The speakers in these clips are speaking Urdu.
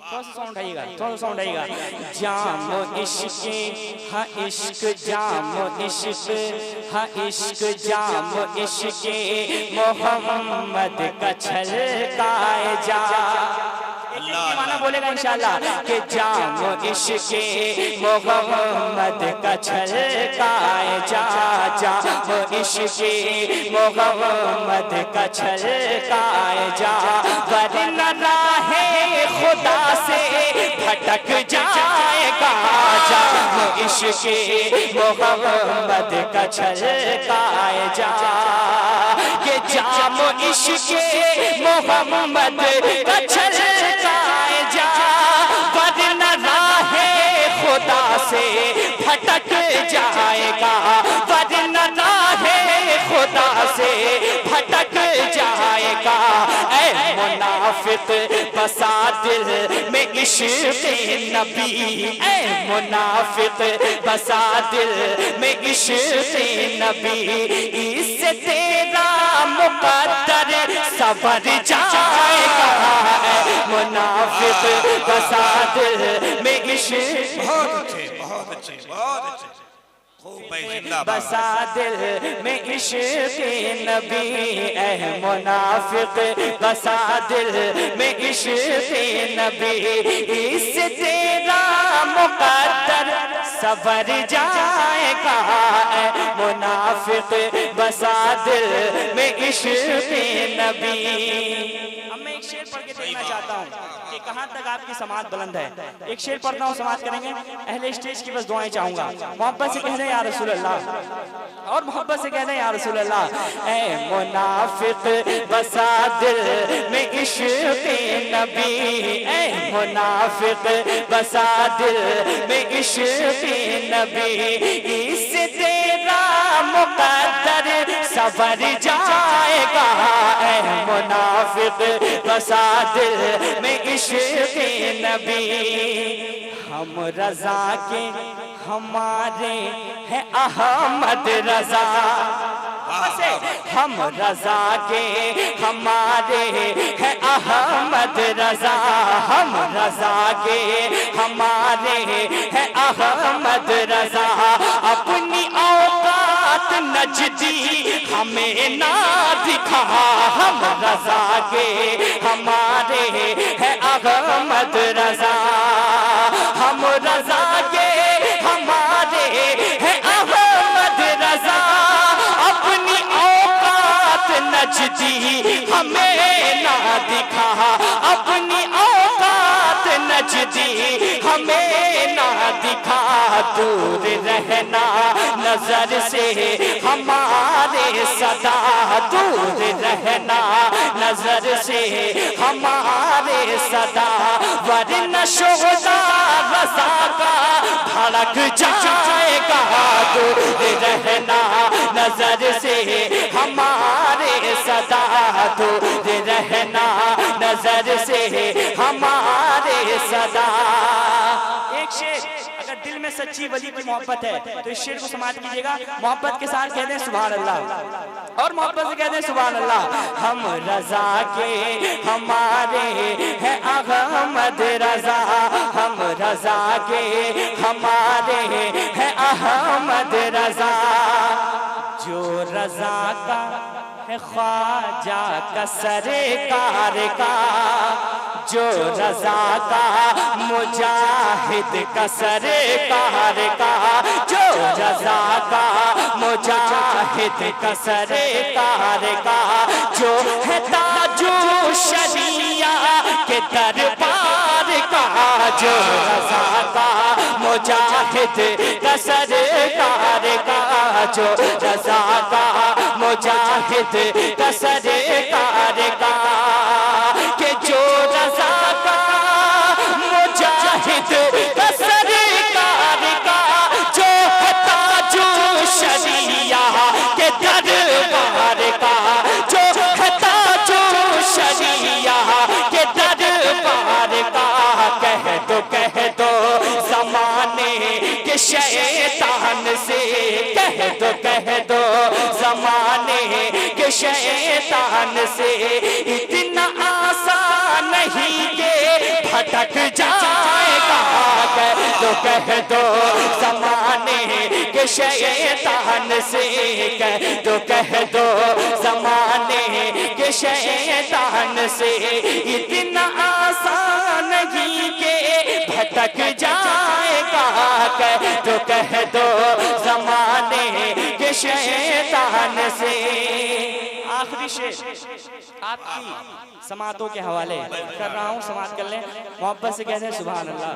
تھوڑا سا ساؤنڈ آئے گا، تھوڑا سا ساؤنڈ آئے گا۔ جام عشق ہاں عشق جام عشق ہاں عشق جام عشق محمد کا چھلکائے جا۔ معنی بولے گا انشاءاللہ کہ جام عشق محمد کا چھلکائے جا، جام عشق محمد کا چھلکائے جا، ورنہ راہ خدا سے بھٹک جائے گا۔ جام عشق محمد کا چھلکائے جا، کہ جام عشق محمد کا چھلکائے جا، ورنہ راہ خدا سے بھٹک جائے گا، ورنہ راہ خدا سے بھٹک جائے گا۔ اے منافق بسا دل میں عشق نبی، اے منافق بسا دل میں عشق نبی، اس سے تیرا مقدر سنور جائے گا۔ اے منافق بسا دل میں عشق، بہت اچھے بہت اچھے بہت اچھے، خوب ہے، زندہ باد۔ بسا دل میں عشق نبی، اے منافق بسا دل میں عشق نبی، اس سے تیرا مقدر سنور جائے گا۔ اے منافق بسا دل میں عشق نبی۔ اب میں ایک شعر پڑھ کے دیکھنا چاہتا ہوں کہ کہاں تک آپ کی سماعت بلند ہے۔ ایک شعر پڑھنا ہوں، سماعت کریں گے۔ اہل اسٹیج کی بس دعائیں چاہوں گا، محبت سے کہہ دیں یا رسول اللہ، اور محبت سے کہہ دیں یا رسول اللہ۔ اے منافق بسا دل میں عشق نبی، اے منافق بسا دل میں عشق نبی، اس سے تیرا مقدر سنور جائے گا۔ اے منافق بسا دل میں عشق نبی، ہم رضا کے ہمارے ہیں احمد رضا، ہم رضا کے ہمارے ہیں احمد رضا، ہم رضا کے ہمارے ہیں احمد رضا، اپنی اوقات نجدی ہمیں نہ دکھا، ہم رضا کے ہمارے ہیں احمد رضا، ہم رضا کے ہمارے ہیں احمد رضا، اپنی اوقات نجدی ہمیں نہ دکھا، اپنی اوقات نجدی ہمیں نہ دکھا، دور رہنا نظر سے ہمارے صدا، دور رہنا نظر سے ہمارے صدا، ورنہ شہداء رضا کا بھڑک جائے گا، دور رہنا نظر سے ہمارے صدا، دور رہنا نظر سے ہمارے صدا۔ ایک شعر، اگر دل میں سچی ولی کی محبت ہے تو اس شعر کو سماعت کیجئے گا، محبت کے ساتھ کہہ دیں سبحان اللہ، اور محبت سے کہہ دیں سبحان اللہ۔ ہم رضا کے ہمارے ہیں احمد رضا، ہم رضا کے ہمارے ہیں احمد رضا، جو رضا کا ہے خواجہ کا سرکار کا، جو رضا کا مجاہد کا سرکار کا، جو رضا کا مجاہد کا سرکار کا، جو ہے تاج الشریعہ کے دربار کا، جو رضا کا مجاہد کا سرکار کا، جو رضا کا مجاہد کا سرکار کا، کہ جو رضا کا مجاہد کا سرکار کا، جو ہے تاج الشریعہ کے دربار کا، جو ہے تاج الشریعہ کے دربار کا، کہہ دو زمانے کے شیطان سے، کہہ دو زمانے کے شیطان سے، اتنا آسان نہیں کہ بھٹک کہہ دو زمانے کے شیطان سے، کہہ دو زمانے کے شیطان سے، اتنا آسان نہیں کہ بھٹک جائے گا، کہہ دو زمانے کے شیطان سے۔ آخری شعر آپ کی سماعتوں کے حوالے کر رہا ہوں، سماعت کر لیں، محبت سے کہتے ہیں سبحان اللہ۔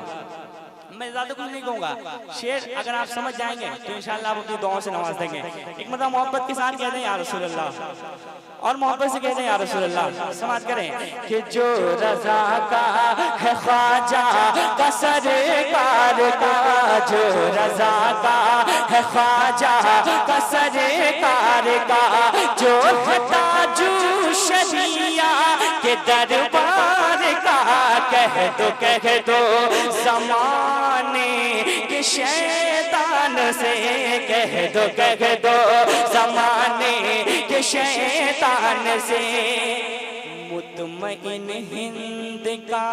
میں زیادہ کچھ نہیں کہوں گا، شعر اگر آپ سمجھ جائیں گے تو انشاءاللہ آپ اپنی دعاؤں سے نواز دیں گے۔ ایک مرتبہ محبت کے ساتھ کہتے ہیں یا رسول اللہ، اور محبت سے کہتے ہیں یا رسول اللہ، سماعت کریں کہ جو رضا کا ہے خواجہ کا سرکار کا، جو رضا کا ہے خواجہ کا سرکار کا، جو ہے تاج شریعہ کے دربار کا، کہہ دو زمانے کے شیطان سے، کہہ دو زمانے کے شیطان سے۔ مطمئن ہند کا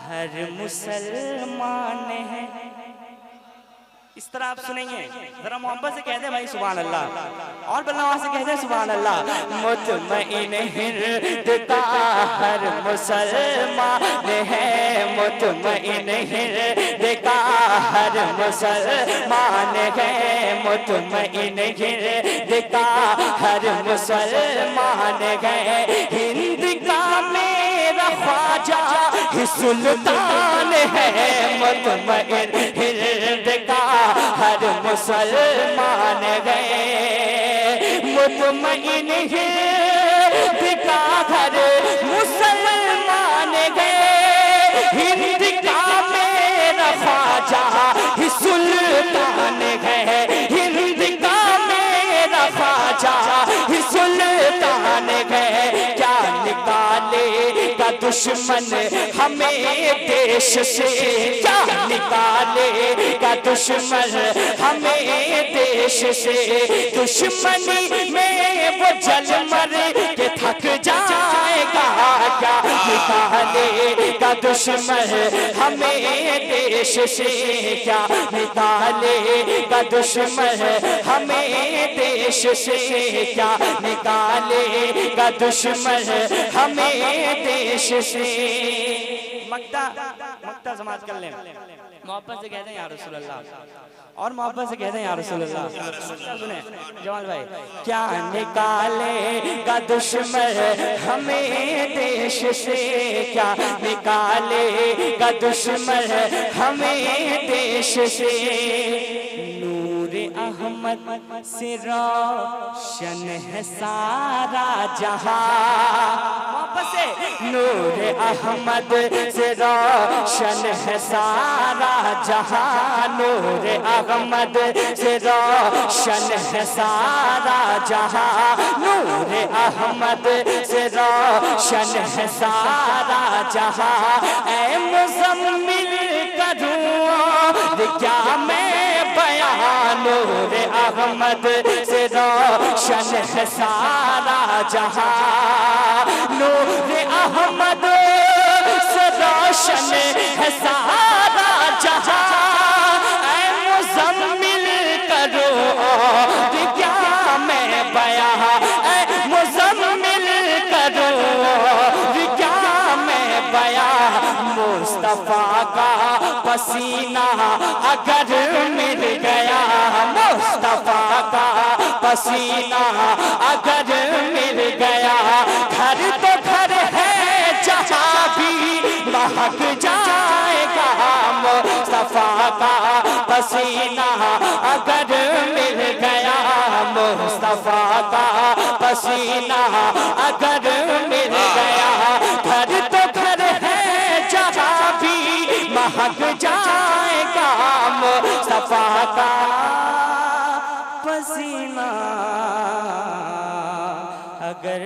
ہر مسلمان ہے، اس طرح آپ سنیں گے، ذرا محبت سے کہتے ہیں بھائی سبحان اللہ، اور بلنوا سے کہتے ہیں سبحان اللہ۔ مطمئن ہند کا ہر مسلمان ہے، مطمئن ہند کا ہر مسلمان ہے، مطمئن ہند کا ہر مسلمان ہے، ہند کا میرا خواجہ ہی سلطان ہے، مطمئن ہند کا ہر مسلمان ہے، مطمئن ہند کا ہر مسلمان ہے، ہند کا میرا خواجہ ہی سلطان ہے، ہند کا میرا خواجہ ہی سلطان ہے۔ کیا نکالے گا دشمن ہمیں دیش سے، کیا نکالے گا دشمن ہمیں دیش سے، دشمنی میں وہ جل مر کے تھک جائے گا، کیا نکالے گا دشمن ہمیں دیش سے، کیا نکالے گا دشمن ہمیں دیش سے، کیا نکالے گا دشمن ہمیں دیش سے۔ مکتا سماعت کر لیں، محبت سے کہتے ہیں یا رسول اللہ، اور محبت سے کہتے ہیں یا رسول اللہ۔ سنیں جمال بھائی، کیا نکالے گا دشمن ہمیں دیش سے، کیا نکالے گا دشمن ہمیں دیش سے، نور احمد سے روشن ہے سارا جہاں، محبت سے نور احمد سے روشن ہے سارا جہاں، نور احمد سے روشن ہے سارا جہاں، نور احمد سے روشن ہے سارا جہاں، اے مزمل کروں کیا میں بیان، نور احمد سے روشن ہے سارا جہاں، نور احمد سے روشن ہے سارا جہاں، اے مزمل کرو اور کیا میں بیان، اے مزمل کرو اور کیا میں بیان، مصطفیٰ کا پسینہ اگر مل گیا، مصطفیٰ کا پسینہ اگر مل گیا، گھر تو گھر ہے جہاں بھی مہک جائے گا، مصطفیٰ کا پسینہ اگر مل گیا، مصطفیٰ کا پسینہ اگر مل گیا، گھر تو گھر ہے جہاں بھی مہک جائے گا، مصطفیٰ کا پسینہ اگر